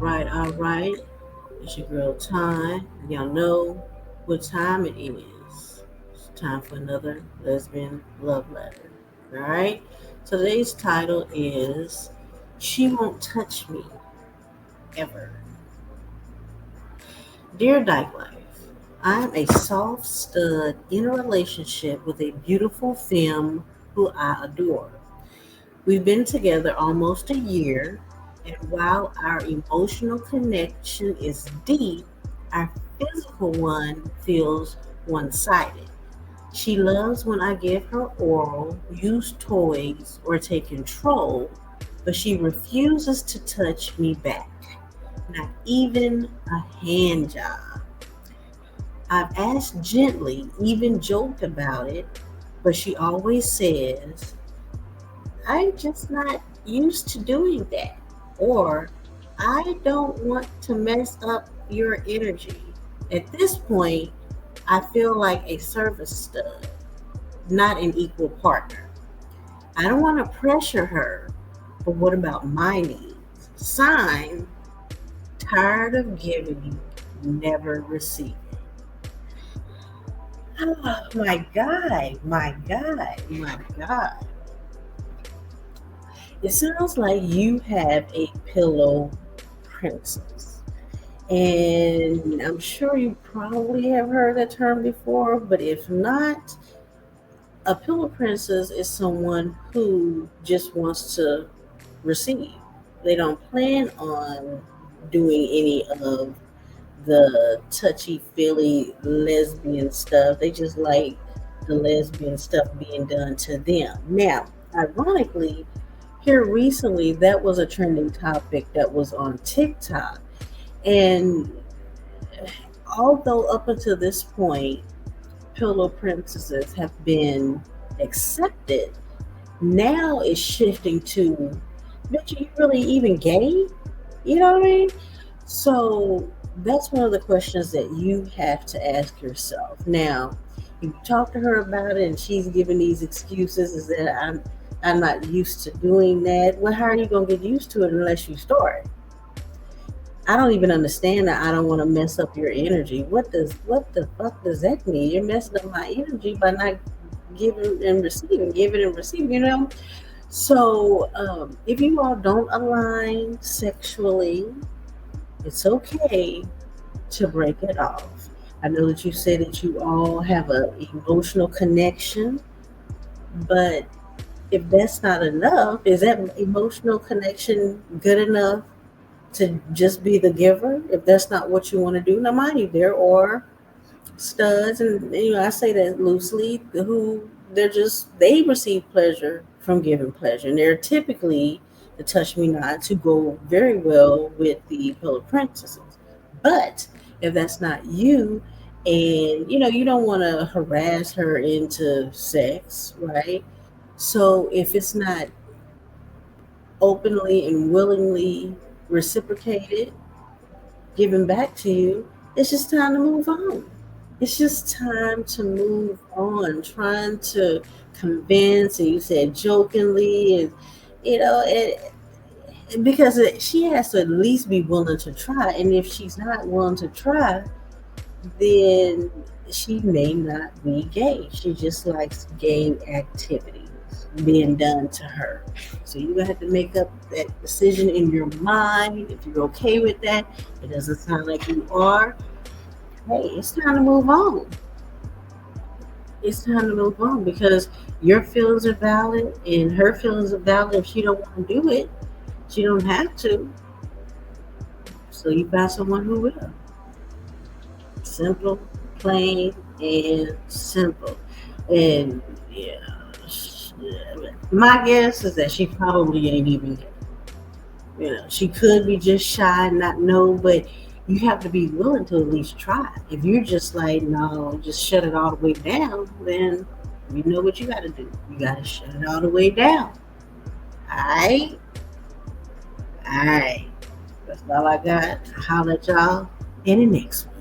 All right. It's your girl time. Y'all know what time it is. It's time for another Lesbian Love Letter. All right. So today's title is She Won't Touch Me Ever. Dear Dyke Lyfe, I'm a soft stud in a relationship with a beautiful femme who I adore. We've been together almost a year, and while our emotional connection is deep, our physical one feels one sided. She loves when I give her oral, use toys, or take control, but she refuses to touch me back, not even a hand job. I've asked gently, even joked about it, but she always says, I'm just not used to doing that. Or I don't want to mess up your energy. At this point, I feel like a service stud, not an equal partner. I don't want to pressure her, but what about my needs? Sign, tired of giving, never receiving. Oh my God, my God, my God. It sounds like you have a pillow princess. And I'm sure you probably have heard that term before, but if not, a pillow princess is someone who just wants to receive. They don't plan on doing any of the touchy feely lesbian stuff. They just like the lesbian stuff being done to them. Now, ironically, here recently, that was a trending topic that was on TikTok. And although up until this point, pillow princesses have been accepted, now it's shifting to, bitch, are you really even gay? You know what I mean? So that's one of the questions that you have to ask yourself. Now, you talk to her about it and she's giving these excuses is that I'm not used to doing that. Well, how are you gonna get used to it unless you start? I don't even understand that I don't want to mess up your energy. What the fuck does that mean? You're messing up my energy by not giving and receiving, you know? So if you all don't align sexually, it's okay to break it off. I know that you said that you all have an emotional connection, but if that's not enough, is that emotional connection good enough to just be the giver? If that's not what you want to do, now mind you, there are studs, and I say that loosely, who they receive pleasure from giving pleasure, and they're typically the touch me nots who go very well with the pillow princesses. But if that's not you, and you don't want to harass her into sex, right? So if it's not openly and willingly reciprocated, given back to you, it's just time to move on. It's just time to move on. Trying to convince, and you said jokingly, and you know, because she has to at least be willing to try. And if she's not willing to try, then she may not be gay. She just likes gay activities being done to her. So you're gonna have to make up that decision in your mind. If you're okay with that, it doesn't sound like you are. Hey, it's time to move on. It's time to move on because your feelings are valid and her feelings are valid. If she don't want to do it, she don't have to. So you find someone who will. Simple, plain, and simple. And yeah, my guess is that she probably ain't even gay. She could be just shy and not know, but you have to be willing to at least try. If you're just like, no, just shut it all the way down, then you know what you got to do. You got to shut it all the way down. All right? All right. That's all I got. I'll holler at y'all in the next one.